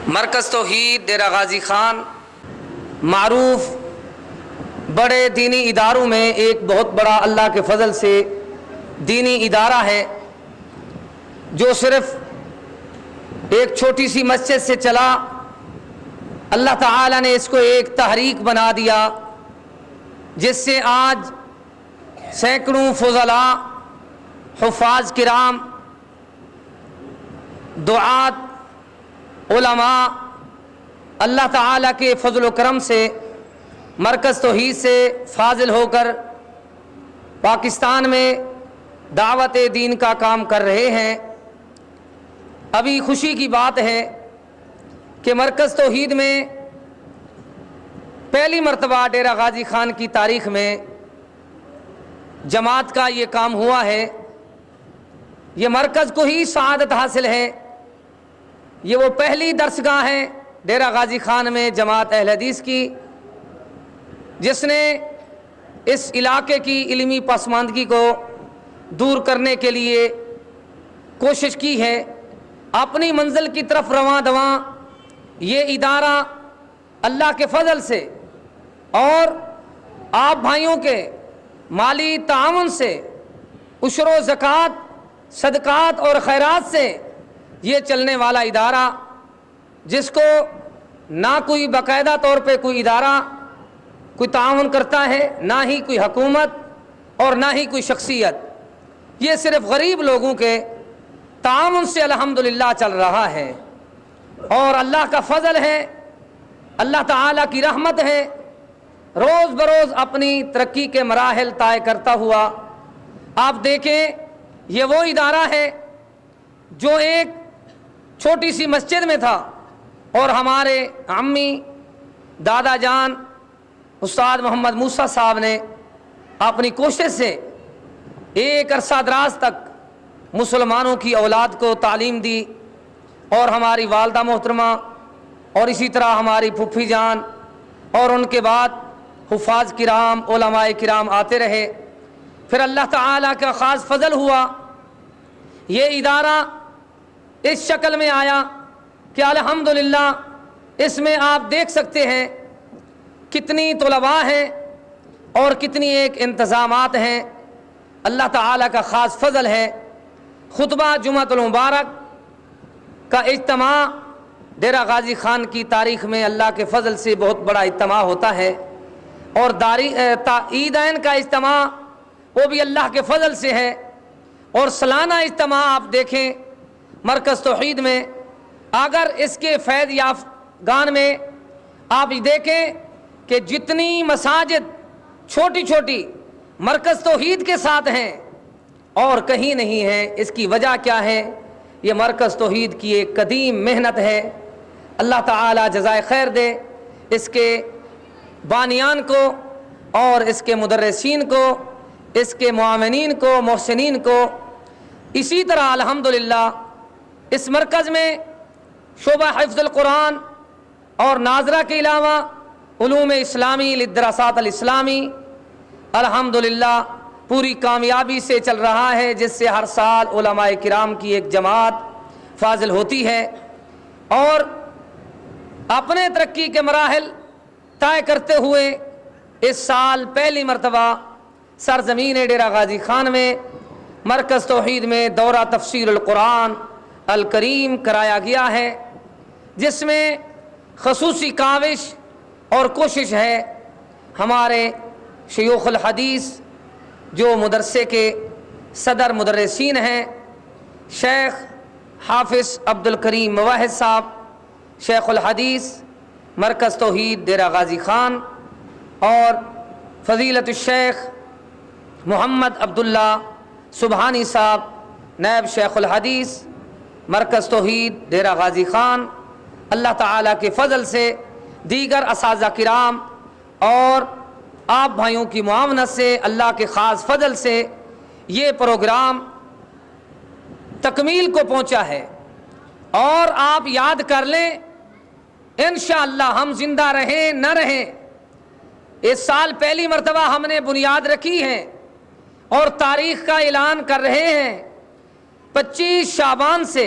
مرکز توحید ڈیرہ غازی خان معروف بڑے دینی اداروں میں ایک بہت بڑا اللہ کے فضل سے دینی ادارہ ہے جو صرف ایک چھوٹی سی مسجد سے چلا۔ اللہ تعالیٰ نے اس کو ایک تحریک بنا دیا جس سے آج سینکڑوں فضلاء، حفاظ کرام، دعات، علماء اللہ تعالیٰ کے فضل و کرم سے مرکز توحید سے فاضل ہو کر پاکستان میں دعوت دین کا کام کر رہے ہیں۔ ابھی خوشی کی بات ہے کہ مرکز توحید میں پہلی مرتبہ ڈیرہ غازی خان کی تاریخ میں جماعت کا یہ کام ہوا ہے۔ یہ مرکز کو ہی سعادت حاصل ہے۔ یہ وہ پہلی درسگاہ ہے ڈیرہ غازی خان میں جماعت اہل حدیث کی جس نے اس علاقے کی علمی پسماندگی کو دور کرنے کے لیے کوشش کی ہے۔ اپنی منزل کی طرف رواں دواں یہ ادارہ اللہ کے فضل سے اور آپ بھائیوں کے مالی تعاون سے، عشر و زکوٰۃ، صدقات اور خیرات سے یہ چلنے والا ادارہ، جس کو نہ کوئی باقاعدہ طور پہ کوئی ادارہ کوئی تعاون کرتا ہے، نہ ہی کوئی حکومت اور نہ ہی کوئی شخصیت، یہ صرف غریب لوگوں کے تعاون سے الحمدللہ چل رہا ہے۔ اور اللہ کا فضل ہے، اللہ تعالیٰ کی رحمت ہے، روز بروز اپنی ترقی کے مراحل طے کرتا ہوا۔ آپ دیکھیں، یہ وہ ادارہ ہے جو ایک چھوٹی سی مسجد میں تھا اور ہمارے عمی دادا جان استاد محمد موسیٰ صاحب نے اپنی کوشش سے ایک عرصہ دراز تک مسلمانوں کی اولاد کو تعلیم دی، اور ہماری والدہ محترمہ اور اسی طرح ہماری پھپھی جان اور ان کے بعد حفاظ کرام، علماء کرام آتے رہے۔ پھر اللہ تعالیٰ کا خاص فضل ہوا، یہ ادارہ اس شکل میں آیا کہ الحمدللہ اس میں آپ دیکھ سکتے ہیں کتنی طلباء ہیں اور کتنی ایک انتظامات ہیں۔ اللہ تعالیٰ کا خاص فضل ہے۔ خطبہ جمعۃ المبارک کا اجتماع ڈیرہ غازی خان کی تاریخ میں اللہ کے فضل سے بہت بڑا اجتماع ہوتا ہے، اور عیدین کا اجتماع وہ بھی اللہ کے فضل سے ہے، اور سالانہ اجتماع آپ دیکھیں مرکز توحید میں۔ اگر اس کے فیض یافتگان میں آپ دیکھیں کہ جتنی مساجد چھوٹی چھوٹی مرکز توحید کے ساتھ ہیں اور کہیں نہیں ہیں، اس کی وجہ کیا ہے؟ یہ مرکز توحید کی ایک قدیم محنت ہے۔ اللہ تعالی جزائے خیر دے اس کے بانیان کو اور اس کے مدرسین کو، اس کے معاونین کو، محسنین کو۔ اسی طرح الحمدللہ اس مرکز میں شعبہ حفظ القرآن اور ناظرہ کے علاوہ علوم اسلامی للدراسات الاسلامی الحمدللہ پوری کامیابی سے چل رہا ہے، جس سے ہر سال علماء کرام کی ایک جماعت فاضل ہوتی ہے، اور اپنے ترقی کے مراحل طے کرتے ہوئے اس سال پہلی مرتبہ سرزمین ڈیرہ غازی خان میں مرکز توحید میں دورہ تفسیر القرآن الکریم کرایا گیا ہے، جس میں خصوصی کاوش اور کوشش ہے ہمارے شیوخ الحدیث جو مدرسے کے صدر مدرسین ہیں، شیخ حافظ عبدالکریم مواحد صاحب، شیخ الحدیث مرکز توحید ڈیرہ غازی خان، اور فضیلت الشیخ محمد عبداللہ سبحانی صاحب نائب شیخ الحدیث مرکز توحید ڈیرہ غازی خان۔ اللہ تعالیٰ کے فضل سے دیگر اساتذہ کرام اور آپ بھائیوں کی معاونت سے، اللہ کے خاص فضل سے یہ پروگرام تکمیل کو پہنچا ہے۔ اور آپ یاد کر لیں، انشاءاللہ ہم زندہ رہیں نہ رہیں، اس سال پہلی مرتبہ ہم نے بنیاد رکھی ہے اور تاریخ کا اعلان کر رہے ہیں 25 شعبان سے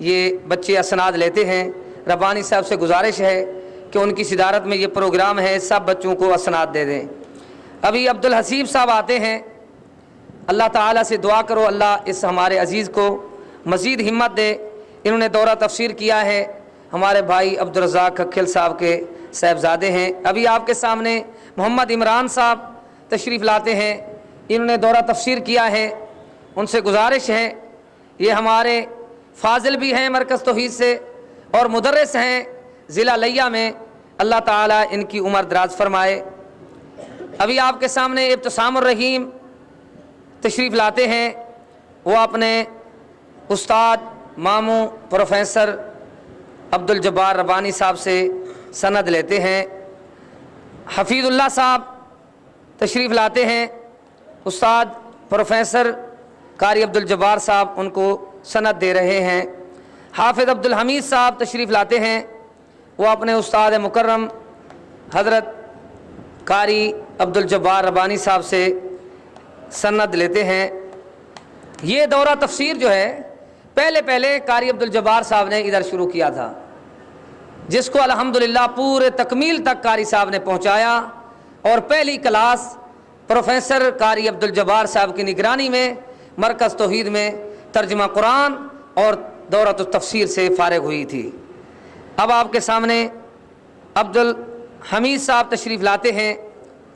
یہ بچے اسناد لیتے ہیں، ربانی صاحب سے گزارش ہے کہ ان کی صدارت میں یہ پروگرام ہے، سب بچوں کو اسناد دے دیں۔ ابھی عبدالحسیب صاحب آتے ہیں، اللہ تعالیٰ سے دعا کرو اللہ اس ہمارے عزیز کو مزید ہمت دے۔ انہوں نے دورہ تفسیر کیا ہے، ہمارے بھائی عبدالرزاق کھکھل صاحب کے صاحبزادے ہیں۔ ابھی آپ کے سامنے محمد عمران صاحب تشریف لاتے ہیں، انہوں نے دورہ تفسیر کیا ہے، ان سے گزارش ہے، یہ ہمارے فاضل بھی ہیں مرکز توحید سے اور مدرس ہیں ضلع لیا میں، اللہ تعالیٰ ان کی عمر دراز فرمائے۔ ابھی آپ کے سامنے ابتسام الرحیم تشریف لاتے ہیں، وہ اپنے استاد ماموں پروفیسر عبدالجبار ربانی صاحب سے سند لیتے ہیں۔ حفیظ اللہ صاحب تشریف لاتے ہیں، استاد پروفیسر قاری عبدالجبار صاحب ان کو سند دے رہے ہیں۔ حافظ عبدالحمید صاحب تشریف لاتے ہیں، وہ اپنے استاد مکرم حضرت قاری عبدالجبار ربانی صاحب سے سند لیتے ہیں۔ یہ دورہ تفسیر جو ہے پہلے قاری عبدالجبار صاحب نے ادھر شروع کیا تھا، جس کو الحمدللہ پورے تکمیل تک قاری صاحب نے پہنچایا، اور پہلی کلاس پروفیسر قاری عبدالجبار صاحب کی نگرانی میں مرکز توحید میں ترجمہ قرآن اور دورۃ التفسیر سے فارغ ہوئی تھی۔ اب آپ کے سامنے عبدالحمید صاحب تشریف لاتے ہیں،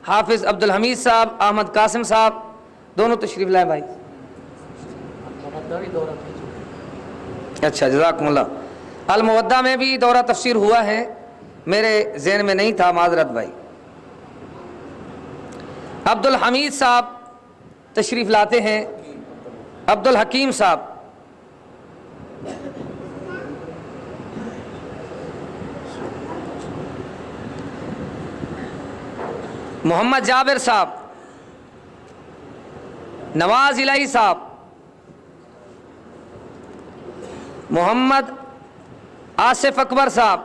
حافظ عبدالحمید صاحب، احمد قاسم صاحب دونوں تشریف لائے بھائی۔ اچھا جزاکم اللہ۔ المودہ میں بھی دورہ تفسیر ہوا ہے، میرے ذہن میں نہیں تھا، معذرت بھائی۔ عبدالحمید صاحب تشریف لاتے ہیں، عبدالحکیم صاحب، محمد جابر صاحب، نواز الہی صاحب، محمد آصف اکبر صاحب،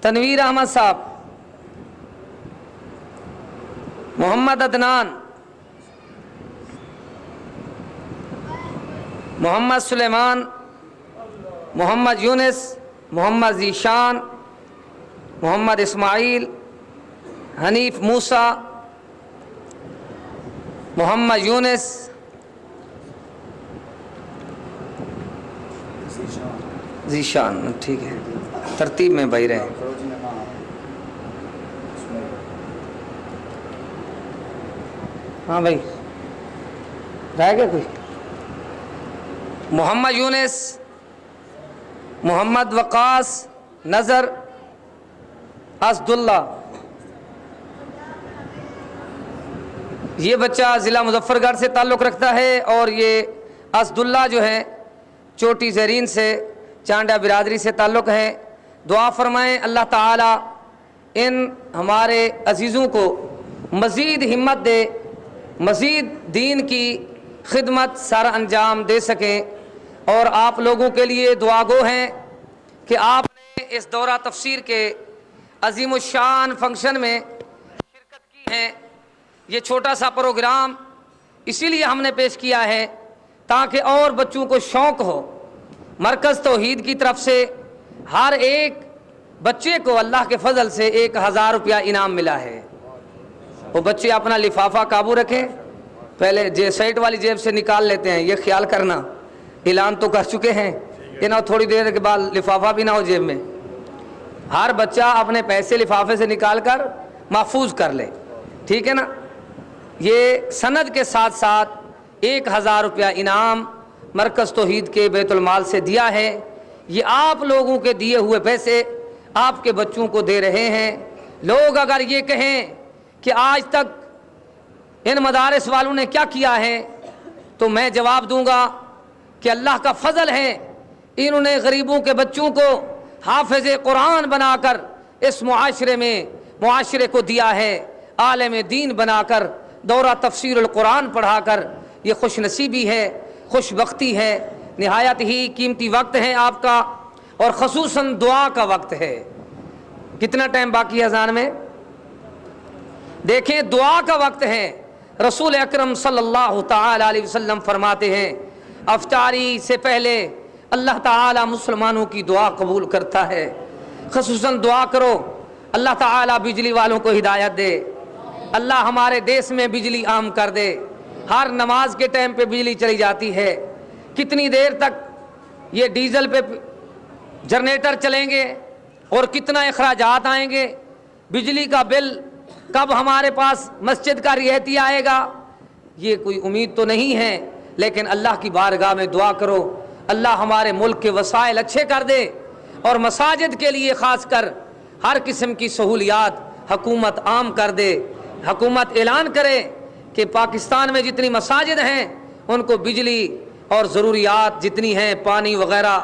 تنویر احمد صاحب، محمد عدنان، محمد سلیمان، محمد یونس، محمد ذیشان، محمد اسماعیل، حنیف موسیٰ، محمد یونس، ذیشان، ٹھیک ہے ترتیب میں بھائی رہے۔ ہاں بھائی رہ گیا کوئی؟ محمد یونس، محمد وقاص نظر، اسد اللہ، یہ بچہ ضلع مظفر گڑھ سے تعلق رکھتا ہے، اور یہ اسد اللہ جو ہے چوٹی زیرین سے چانڈا برادری سے تعلق ہے۔ دعا فرمائیں اللہ تعالی ان ہمارے عزیزوں کو مزید ہمت دے، مزید دین کی خدمت سارا انجام دے سکیں، اور آپ لوگوں کے لیے دعا گو ہیں کہ آپ نے اس دورہ تفسیر کے عظیم الشان فنکشن میں شرکت کی ہے۔ یہ چھوٹا سا پروگرام اسی لیے ہم نے پیش کیا ہے تاکہ اور بچوں کو شوق ہو۔ مرکز توحید کی طرف سے ہر ایک بچے کو اللہ کے فضل سے 1000 روپیہ انعام ملا ہے۔ وہ بچے اپنا لفافہ قابو رکھیں، پہلے سائٹ والی جیب سے نکال لیتے ہیں، یہ خیال کرنا، اعلان تو کر چکے ہیں کہ نہ تھوڑی دیر کے بعد لفافہ بھی نہ ہو جیب میں۔ ہر بچہ اپنے پیسے لفافے سے نکال کر محفوظ کر لے، ٹھیک ہے نا۔ یہ سند کے ساتھ ساتھ 1000 روپیہ انعام مرکز توحید کے بیت المال سے دیا ہے۔ یہ آپ لوگوں کے دیے ہوئے پیسے آپ کے بچوں کو دے رہے ہیں۔ لوگ اگر یہ کہیں کہ آج تک ان مدارس والوں نے کیا کیا ہے، تو میں جواب دوں گا کہ اللہ کا فضل ہے، انہوں نے غریبوں کے بچوں کو حافظ قرآن بنا کر اس معاشرے کو دیا ہے، عالم دین بنا کر دورہ تفسیر القرآن پڑھا کر۔ یہ خوش نصیبی ہے، خوش بختی ہے، نہایت ہی قیمتی وقت ہے آپ کا، اور خصوصاً دعا کا وقت ہے۔ کتنا ٹائم باقی ہے اذان میں؟ دیکھیں دعا کا وقت ہے۔ رسول اکرم صلی اللہ تعالی علیہ وسلم فرماتے ہیں افطاری سے پہلے اللہ تعالیٰ مسلمانوں کی دعا قبول کرتا ہے۔ خصوصاً دعا کرو اللہ تعالیٰ بجلی والوں کو ہدایت دے، اللہ ہمارے دیس میں بجلی عام کر دے۔ ہر نماز کے ٹائم پہ بجلی چلی جاتی ہے، کتنی دیر تک یہ ڈیزل پہ جنریٹر چلیں گے اور کتنا اخراجات آئیں گے؟ بجلی کا بل کب ہمارے پاس مسجد کا رعایتی آئے گا؟ یہ کوئی امید تو نہیں ہے، لیکن اللہ کی بارگاہ میں دعا کرو اللہ ہمارے ملک کے وسائل اچھے کر دے، اور مساجد کے لیے خاص کر ہر قسم کی سہولیات حکومت عام کر دے۔ حکومت اعلان کرے کہ پاکستان میں جتنی مساجد ہیں ان کو بجلی اور ضروریات جتنی ہیں پانی وغیرہ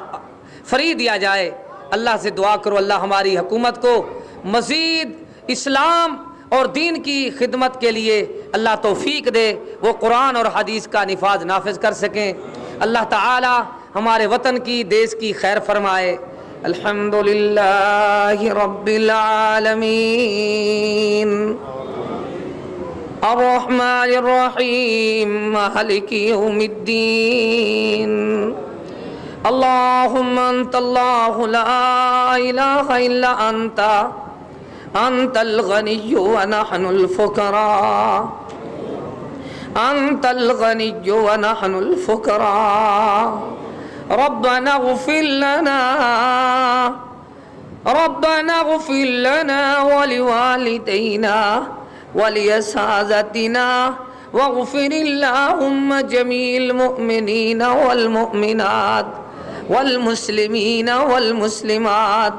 فری دیا جائے۔ اللہ سے دعا کرو اللہ ہماری حکومت کو مزید اسلام اور دین کی خدمت کے لیے اللہ توفیق دے، وہ قرآن اور حدیث کا نافذ کر سکیں۔ اللہ تعالی ہمارے وطن کی، دیس کی خیر فرمائے۔ الحمدللہ رب العالمین الرحمن الرحیم مالک یوم الدین اللہم انت اللہ لا الہ الا انت انت الغنی ونحن الفقراء انت الغنی ونحن الفقراء ربنا اغفر لنا ولوالدينا ولأساتذتنا واغفر اللهم جميع المؤمنين والمؤمنات والمسلمين والمسلمات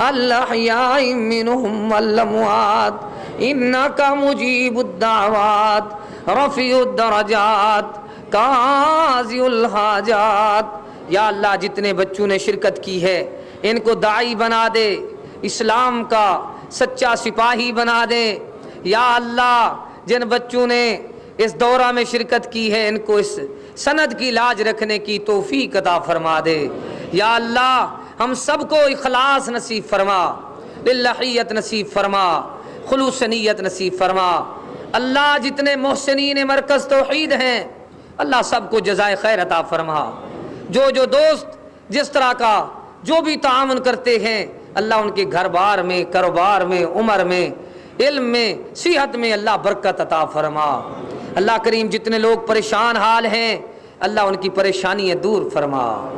الأحياء منهم والأموات إنك مجيب الدعوات رفيع الدرجات قاضي الحاجات۔ یا اللہ جتنے بچوں نے شرکت کی ہے ان کو داعی بنا دے، اسلام کا سچا سپاہی بنا دے۔ یا اللہ جن بچوں نے اس دورہ میں شرکت کی ہے ان کو اس سند کی لاج رکھنے کی توفیق عطا فرما دے۔ یا اللہ ہم سب کو اخلاص نصیب فرما، للہیت نصیب فرما، خلوص نیت نصیب فرما۔ اللہ جتنے محسنین مرکز توحید ہیں اللہ سب کو جزائے خیر عطا فرما۔ جو دوست جس طرح کا جو بھی تعاون کرتے ہیں اللہ ان کے گھر بار میں، کاروبار میں، عمر میں، علم میں، صحت میں اللہ برکت عطا فرما۔ اللہ کریم جتنے لوگ پریشان حال ہیں اللہ ان کی پریشانیاں دور فرما۔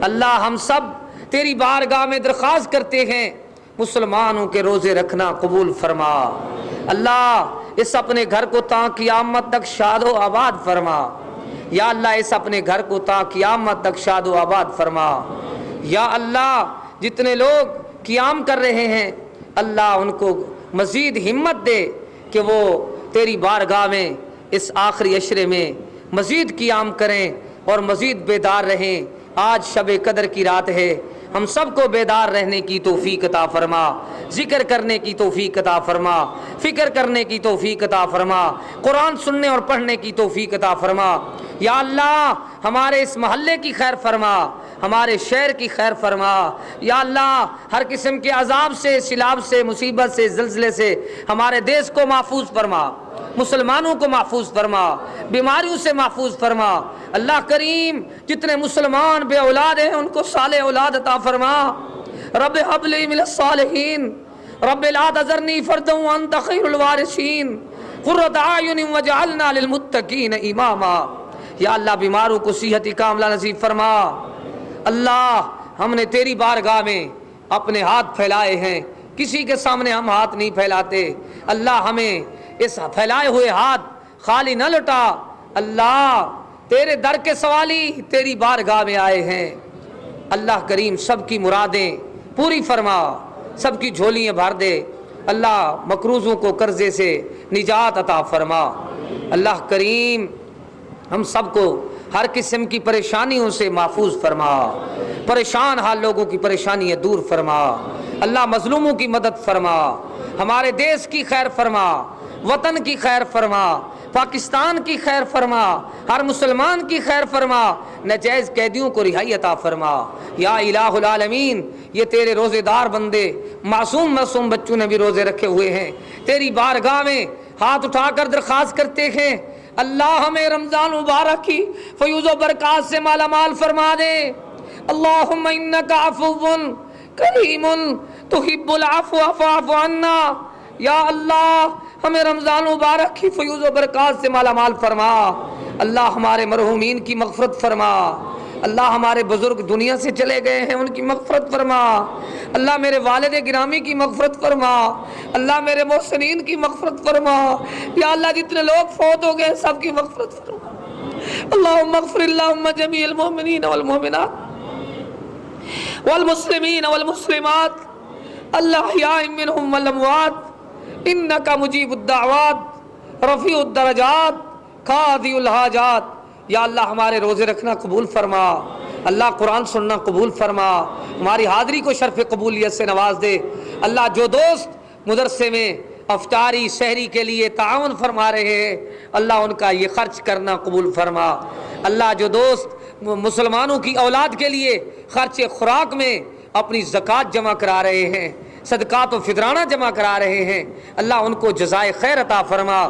اللہ ہم سب تیری بارگاہ میں درخواست کرتے ہیں مسلمانوں کے روزے رکھنا قبول فرما۔ اللہ اس اپنے گھر کو تا قیامت تک شاد و آباد فرما۔ یا اللہ اس اپنے گھر کو تا قیامت تک شاد و آباد فرما۔ یا اللہ جتنے لوگ قیام کر رہے ہیں اللہ ان کو مزید ہمت دے کہ وہ تیری بارگاہ میں اس آخری عشرے میں مزید قیام کریں اور مزید بیدار رہیں۔ آج شب قدر کی رات ہے، ہم سب کو بیدار رہنے کی توفیق عطا فرما، ذکر کرنے کی توفیق عطا فرما، فکر کرنے کی توفیق عطا فرما، قرآن سننے اور پڑھنے کی توفیق عطا فرما۔ یا اللہ ہمارے اس محلے کی خیر فرما، ہمارے شہر کی خیر فرما۔ یا اللہ ہر قسم کے عذاب سے، سیلاب سے، مصیبت سے، زلزلے سے ہمارے دیس کو محفوظ فرما، مسلمانوں کو محفوظ فرما، بیماریوں سے محفوظ فرما۔ اللہ کریم جتنے مسلمان بے اولاد ہیں ان کو صالح اولاد عطا فرما۔ رب حب لی من الصالحین رب لا تذرنی فردا وانت خیر الوارثین قرۃ اعین واجعلنا للمتقین اماما۔ یا اللہ بیماروں کو صحت کاملہ نصیب فرما۔ اللہ ہم نے تیری بارگاہ میں اپنے ہاتھ پھیلائے ہیں، کسی کے سامنے ہم ہاتھ نہیں پھیلاتے۔ اللہ ہمیں اس پھیلائے ہوئے ہاتھ خالی نہ لٹا۔ اللہ تیرے در کے سوالی تیری بارگاہ میں آئے ہیں۔ اللہ کریم سب کی مرادیں پوری فرما، سب کی جھولیاں بھر دے۔ اللہ مقروضوں کو قرضے سے نجات عطا فرما۔ اللہ کریم ہم سب کو ہر قسم کی پریشانیوں سے محفوظ فرما، پریشان حال لوگوں کی پریشانیاں دور فرما۔ اللہ مظلوموں کی مدد فرما، ہمارے دیس کی خیر فرما، وطن کی خیر فرما، پاکستان کی خیر فرما، ہر مسلمان کی خیر فرما، ناجائز قیدیوں کو رہائی عطا فرما۔ یا الہ العالمین یہ تیرے روزے دار بندے معصوم بچوں نے بھی روزے رکھے ہوئے ہیں، تیری بارگاہ میں ہاتھ اٹھا کر درخواست کرتے ہیں اللہ ہمیں رمضان مبارک کی فیوز و برکات سے مالا مال فرما دے۔ اللہم انکا عفو کریم تحب العفو فاعف عنا. یا اللہ ہمیں رمضان مبارک کی فیوز و برکات سے مالا مال فرما. اللہ ہمارے مرحومین کی مغفرت فرما. اللہ ہمارے بزرگ دنیا سے چلے گئے ہیں ان کی مغفرت فرما. اللہ میرے والد گرامی کی مغفرت فرما. اللہ میرے محسنین کی مغفرت فرما. یا اللہ جتنے لوگ فوت ہو گئے سب کی مغفرت فرما. اللہم اغفر اللہم جمیع المؤمنین والمؤمنات والمسلمین والمسلمات الاحیاء منہم والاموات انکا مجیب الدعوات رفیع الدرجات قاضی الحاجات. یا اللہ ہمارے روزے رکھنا قبول فرما. اللہ قرآن سننا قبول فرما. ہماری حاضری کو شرف قبولیت سے نواز دے. اللہ جو دوست مدرسے میں افطاری سحری کے لیے تعاون فرما رہے ہیں اللہ ان کا یہ خرچ کرنا قبول فرما. اللہ جو دوست مسلمانوں کی اولاد کے لیے خرچ خوراک میں اپنی زکوٰۃ جمع کرا رہے ہیں صدقات و فطرانہ جمع کرا رہے ہیں اللہ ان کو جزائے خیر عطا فرما.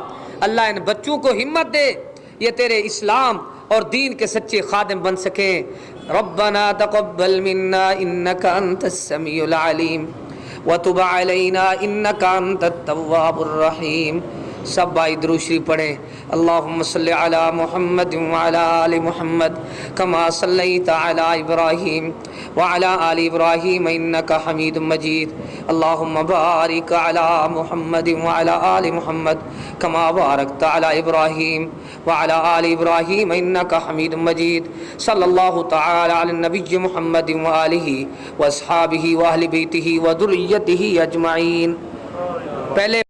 اللہ ان بچوں کو ہمت دے یہ تیرے اسلام اور دین کے سچے خادم بن سکیں. ربنا تقبل منا انک انت السمیع العلیم وتب علینا انک انت التواب الرحیم. سب بھائی درود شریف پڑھیں. اللہم صلی علی محمد وعلی آل محمد کما صلیت علی ابراہیم وعلی آل ابراہیم انک حمید مجید. اللہم بارک علی محمد وعلی آل محمد کما بارکت علی ابراہیم وعلی آل ابراہیم انک حمید مجید. صلی اللہ تعالی علی النبی محمد وآلہ واصحابہ واہل بیتہ وذریتہ اجمعین. پہلے